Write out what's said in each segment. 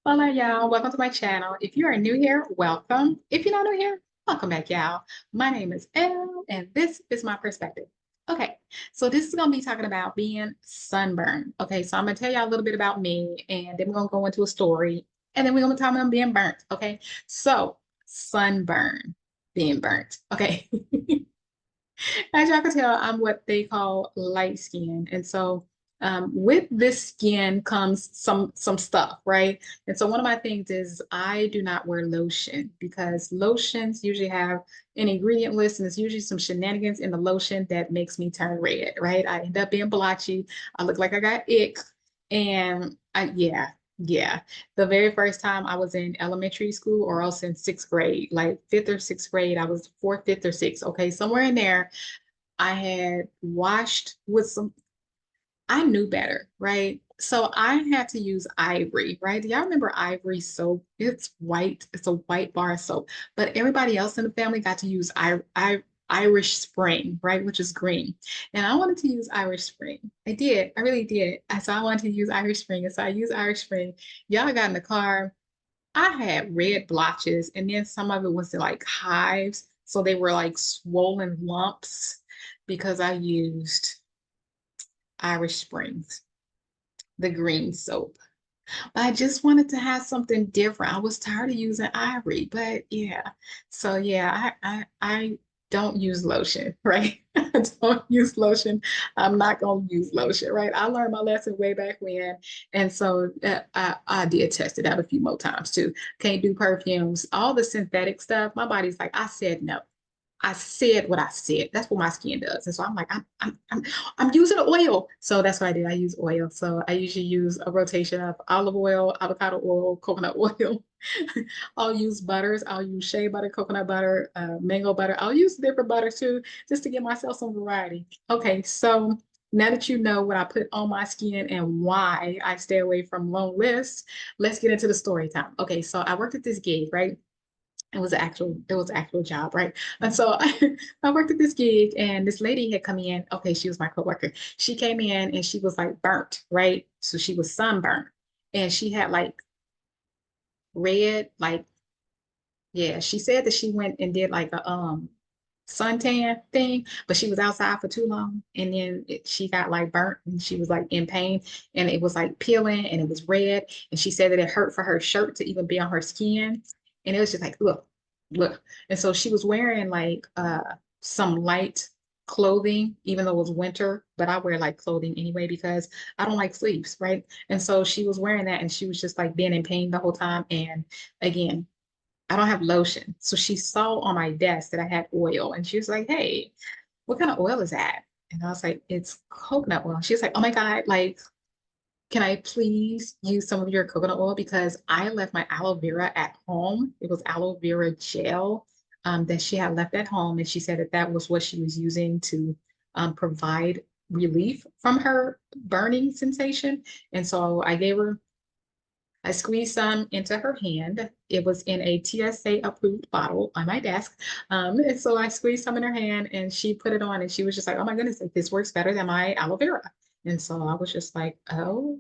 Hola, y'all. Welcome to my channel. If you are new here, welcome. If you're not new here, welcome back, y'all. My name is Elle, and this is my perspective. Okay, so this is going to be talking about being sunburned. Okay, so I'm going to tell y'all a little bit about me, and then we're going to go into a story, and then we're going to talk about being burnt. Okay, so sunburn, being burnt. Okay, as y'all can tell, I'm what they call light skin. And so with this skin comes some stuff, right? And so one of my things is I do not wear lotion because lotions usually have an ingredient list and it's usually some shenanigans in the lotion that makes me turn red, right? I end up being blotchy. I look like I got ick. And yeah. The very first time I was in elementary school or else in sixth grade, like fifth or sixth grade, I was fourth, fifth, or sixth. Okay, somewhere in there I had washed with some, I knew better, right? So I had to use Ivory, right? Do y'all remember Ivory soap? It's white, it's a white bar of soap, but everybody else in the family got to use Irish Spring, right? Which is green. And I wanted to use Irish Spring. I did, I really did. So I wanted to use Irish Spring. And so I used Irish Spring. Y'all got in the car. I had red blotches, and then some of it was like hives. So they were like swollen lumps because I used Irish Springs, the green soap. But I just wanted to have something different. I was tired of using Ivory, but yeah. So yeah, I don't use lotion, right? I don't use lotion. I'm not gonna use lotion, right? I learned my lesson way back when, and so I did test it out a few more times too. Can't do perfumes, all the synthetic stuff. My body's like, I said no. I said what I said. That's what my skin does. And so I'm like, I'm using oil. So that's what I do. I use oil. So I usually use a rotation of olive oil, avocado oil, coconut oil. I'll use butters. I'll use shea butter, coconut butter, mango butter. I'll use different butters too, just to give myself some variety. Okay, so now that you know what I put on my skin and why I stay away from long lists, let's get into the story time. Okay, so I worked at this gig, right? It was an actual job, right? And so I worked at this gig and this lady had come in. Okay, she was my coworker. She came in and she was like burnt, right? So she was sunburnt and she had like red, like, yeah, she said that she went and did like a suntan thing, but she was outside for too long. And then she got like burnt and she was like in pain and it was like peeling and it was red. And she said that it hurt for her shirt to even be on her skin. And it was just like, look. And so she was wearing like some light clothing, even though it was winter, but I wear light clothing anyway because I don't like sleeves, right? And so she was wearing that and she was just like being in pain the whole time. And again, I don't have lotion. So she saw on my desk that I had oil and she was like, hey, what kind of oil is that? And I was like, it's coconut oil. She was like, oh my God, like, can I please use some of your coconut oil? Because I left my aloe vera at home. It was aloe vera gel that she had left at home. And she said that that was what she was using to provide relief from her burning sensation. And so I squeezed some into her hand. It was in a TSA approved bottle on my desk. And so I squeezed some in her hand and she put it on and she was just like, oh my goodness, like, this works better than my aloe vera. And so I was just like, oh,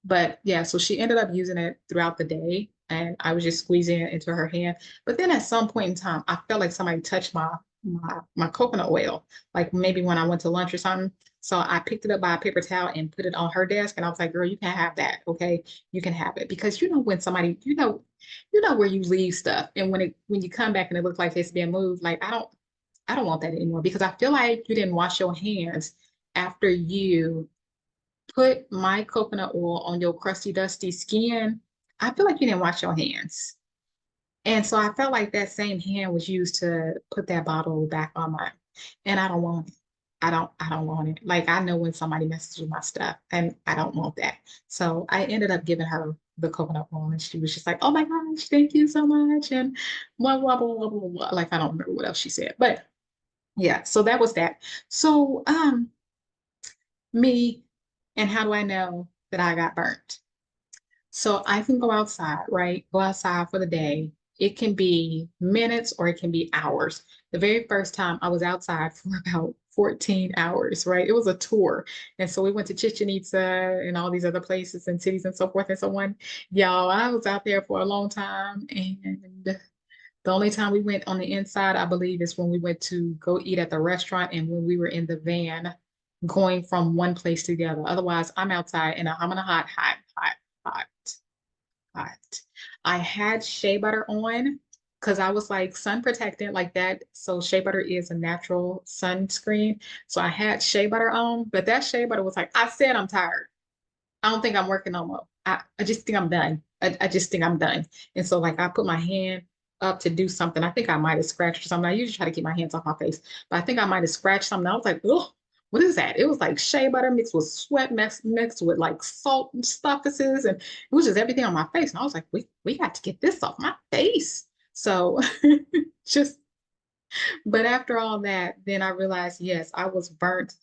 but yeah, so she ended up using it throughout the day and I was just squeezing it into her hand. But then at some point in time, I felt like somebody touched my coconut oil, like maybe when I went to lunch or something. So I picked it up by a paper towel and put it on her desk. And I was like, girl, you can't have that. Okay. You can have it. Because you know when somebody, you know where you leave stuff. And when you come back and it looks like it's being moved, like I don't want that anymore because I feel like you didn't wash your hands after you put my coconut oil on your crusty, dusty skin. I feel like you didn't wash your hands. And so I felt like that same hand was used to put that bottle back on mine. And I don't want it. I don't want it. Like I know when somebody messes with my stuff and I don't want that. So I ended up giving her the coconut oil and she was just like, oh my gosh, thank you so much. And blah, blah, blah, blah, blah, blah. Like I don't remember what else she said. But yeah, so that was that. So me and how do I know that I got burnt? So I can go outside, right? Go outside for the day. It can be minutes or it can be hours. The very first time I was outside for about 14 hours, right? It was a tour. And so we went to Chichen Itza and all these other places and cities and so forth and so on. Y'all, I was out there for a long time. And the only time we went on the inside, I believe, is when we went to go eat at the restaurant and when we were in the van going from one place to the other. Otherwise, I'm outside and I'm in a hot, hot. I had shea butter on because I was like sun protectant like that. So shea butter is a natural sunscreen. So I had shea butter on, but that shea butter was like, I said I'm tired. I don't think I'm working no more. I just think I'm done. I just think I'm done. And so like I put my hand up to do something. I think I might have scratched or something. I usually try to keep my hands off my face, but I think I might have scratched something. I was like, oh, what is that? It was like shea butter mixed with sweat mixed with like salt and stuffuses. And it was just everything on my face. And I was like, we got to get this off my face. So just but after all that, then I realized, yes, I was burnt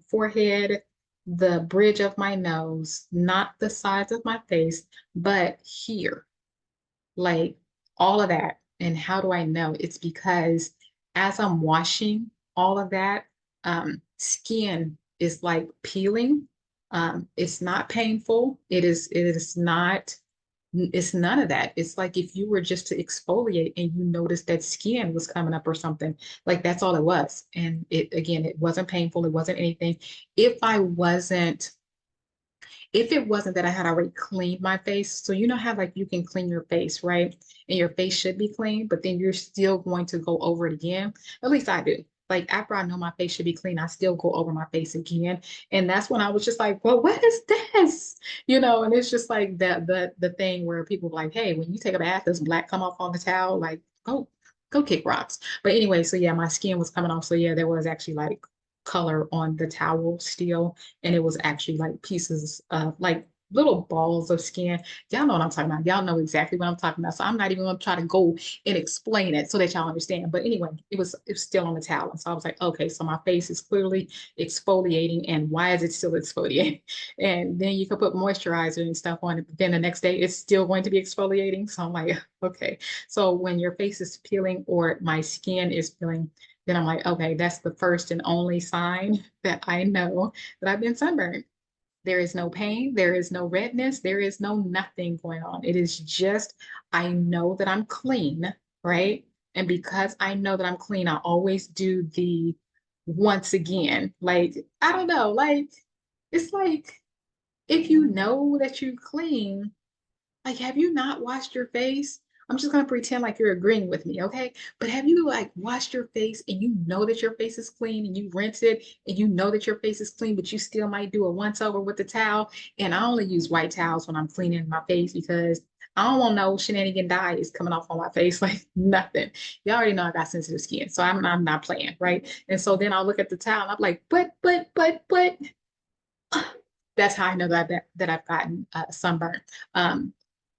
forehead, the bridge of my nose, not the sides of my face, but here, like all of that. And how do I know? It's because as I'm washing all of that, skin is like peeling. It's not painful. It is not it's none of that. It's like if you were just to exfoliate and you noticed that skin was coming up or something, like that's all it was. And it again, it wasn't painful, it wasn't anything. If I wasn't, if it wasn't that I had already cleaned my face, so you know how like you can clean your face, right? And your face should be clean, but then you're still going to go over it again. At least I do. Like after I know my face should be clean, I still go over my face again. And that's when I was just like, well, what is this? And it's just like the thing where people are like, hey, when you take a bath, does black come off on the towel? Like, go kick rocks. But anyway, so yeah, my skin was coming off. So yeah, there was actually like color on the towel still, and it was actually like pieces of like little balls of skin. Y'all know what I'm talking about. Y'all know exactly what I'm talking about. So I'm not even gonna try to go and explain it so that y'all understand. But anyway, it was still on the towel. And so I was like, okay, so my face is clearly exfoliating. And why is it still exfoliating? And then you can put moisturizer and stuff on it, but then the next day it's still going to be exfoliating. So I'm like, okay. So when your face is peeling or my skin is peeling, then I'm like, okay, that's the first and only sign that I know that I've been sunburned. There is no pain, there is no redness, there is no nothing going on. It is just, I know that I'm clean, right? And because I know that I'm clean, I always do the once again. Like, I don't know, like, it's like if you know that you're clean, like, have you not washed your face? I'm just gonna pretend like you're agreeing with me, okay? But have you like washed your face and you know that your face is clean and you rinse it and you know that your face is clean, but you still might do a once over with the towel? And I only use white towels when I'm cleaning my face because I don't want no shenanigan dye is coming off on my face, like nothing. You already know I got sensitive skin, so I'm not playing, right? And so then I'll look at the towel and I'm like, but. That's how I know that I've gotten sunburn.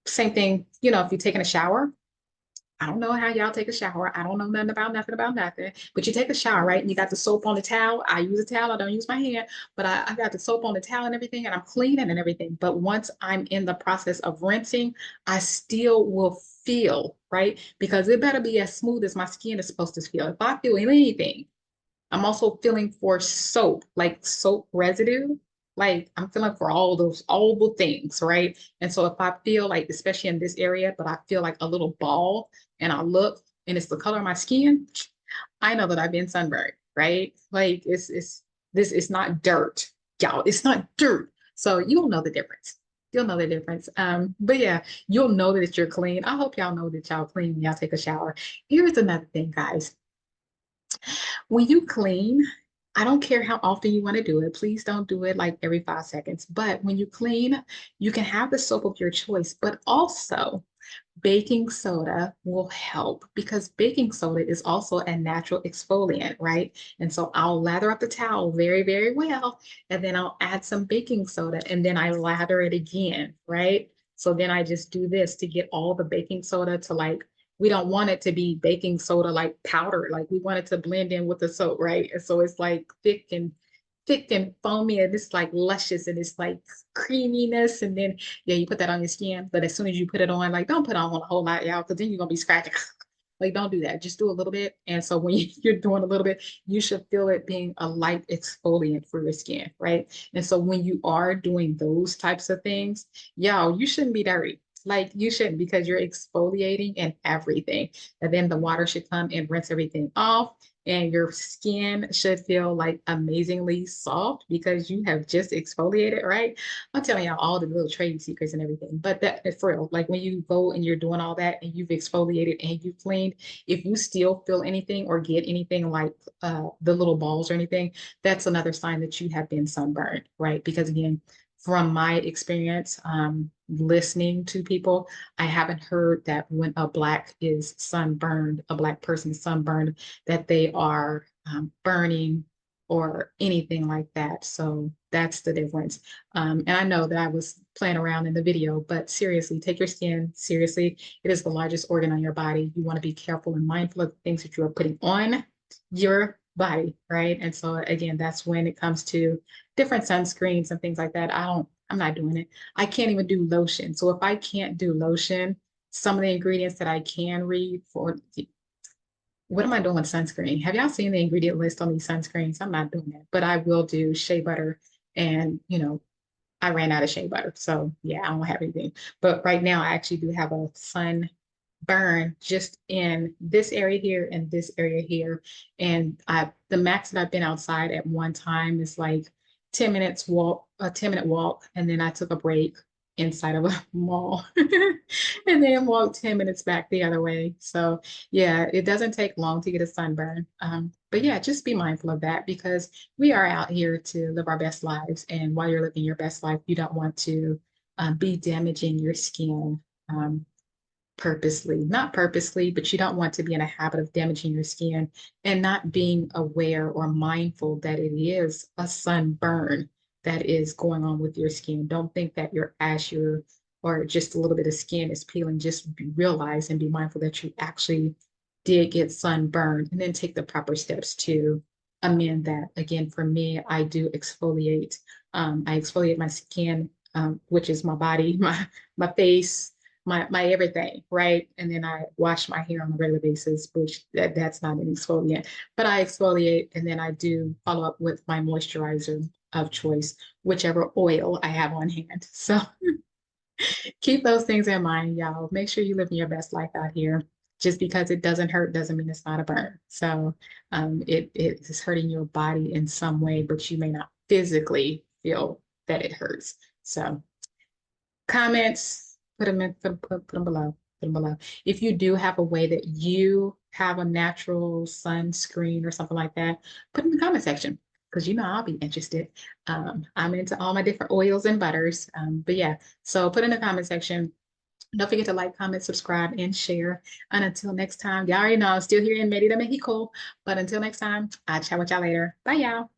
Same thing, if you're taking a shower, I don't know how y'all take a shower. I don't know nothing about nothing. But you take a shower, right? And you got the soap on the towel. I use a towel. I don't use my hand, but I got the soap on the towel and everything, and I'm cleaning and everything. But once I'm in the process of rinsing, I still will feel, right? Because it better be as smooth as my skin is supposed to feel. If I feel anything, I'm also feeling for soap, like soap residue. Like I'm feeling for all the things, right? And so if I feel like, especially in this area, but I feel like a little ball and I look and it's the color of my skin, I know that I've been sunburned, right? Like it's not dirt, y'all. It's not dirt. So you'll know the difference. You'll know the difference. But yeah, you'll know that you're clean. I hope y'all know that y'all clean when y'all take a shower. Here's another thing, guys. When you clean, I don't care how often you want to do it. Please don't do it like every 5 seconds. But when you clean, you can have the soap of your choice, but also baking soda will help because baking soda is also a natural exfoliant, right? And so I'll lather up the towel very, very well, and then I'll add some baking soda and then I lather it again, right? So then I just do this to get all the baking soda to like, we don't want it to be baking soda like powder, like we want it to blend in with the soap, right? And so it's like thick and foamy and it's like luscious and it's like creaminess. And then yeah, you put that on your skin, but as soon as you put it on, like don't put on a whole lot, y'all, because then you're gonna be scratching. Like, don't do that. Just do a little bit. And so when you're doing a little bit, you should feel it being a light exfoliant for your skin, right? And so when you are doing those types of things, yo, you shouldn't be dirty. Like you shouldn't, because you're exfoliating and everything. And then the water should come and rinse everything off. And your skin should feel like amazingly soft because you have just exfoliated, right? I'm telling y'all all the little trade secrets and everything. But that is for real. Like when you go and you're doing all that and you've exfoliated and you've cleaned, if you still feel anything or get anything like the little balls or anything, that's another sign that you have been sunburned, right? Because again, from my experience, listening to people, I haven't heard that when a black is sunburned, a black person is sunburned, that they are burning or anything like that. So that's the difference. And I know that I was playing around in the video, but seriously, take your skin seriously. It is the largest organ on your body. You want to be careful and mindful of the things that you are putting on your body, right? And so again, that's when it comes to different sunscreens and things like that. I'm not doing it. I can't even do lotion. So if I can't do lotion, some of the ingredients that I can read for, what am I doing with sunscreen? Have y'all seen the ingredient list on these sunscreens? I'm not doing that, but I will do shea butter. And, I ran out of shea butter. So yeah, I don't have anything. But right now, I actually do have a sun burn just in this area here and this area here. And the max that I've been outside at one time is like 10 minutes walk, a 10-minute walk. And then I took a break inside of a mall and then walked 10 minutes back the other way. So yeah, it doesn't take long to get a sunburn. But yeah, just be mindful of that because we are out here to live our best lives. And while you're living your best life, you don't want to be damaging your skin. Purposely, not purposely, but you don't want to be in a habit of damaging your skin and not being aware or mindful that it is a sunburn that is going on with your skin. Don't think that your ash or just a little bit of skin is peeling. Just realize and be mindful that you actually did get sunburned and then take the proper steps to amend that. Again, for me, I do exfoliate. I exfoliate my skin, which is my body, my face, my everything, right? And then I wash my hair on a regular basis, which that's not an exfoliant, but I exfoliate and then I do follow up with my moisturizer of choice, whichever oil I have on hand. So keep those things in mind, y'all. Make sure you live your best life out here. Just because it doesn't hurt doesn't mean it's not a burn. So it is hurting your body in some way, but you may not physically feel that it hurts. So comments, put them in, put them below. Put them below. If you do have a way that you have a natural sunscreen or something like that, put in the comment section because I'll be interested. I'm into all my different oils and butters. But yeah, so put in the comment section. Don't forget to like, comment, subscribe, and share. And until next time, y'all already know I'm still here in Merida, Mexico. But until next time, I'll chat with y'all later. Bye, y'all.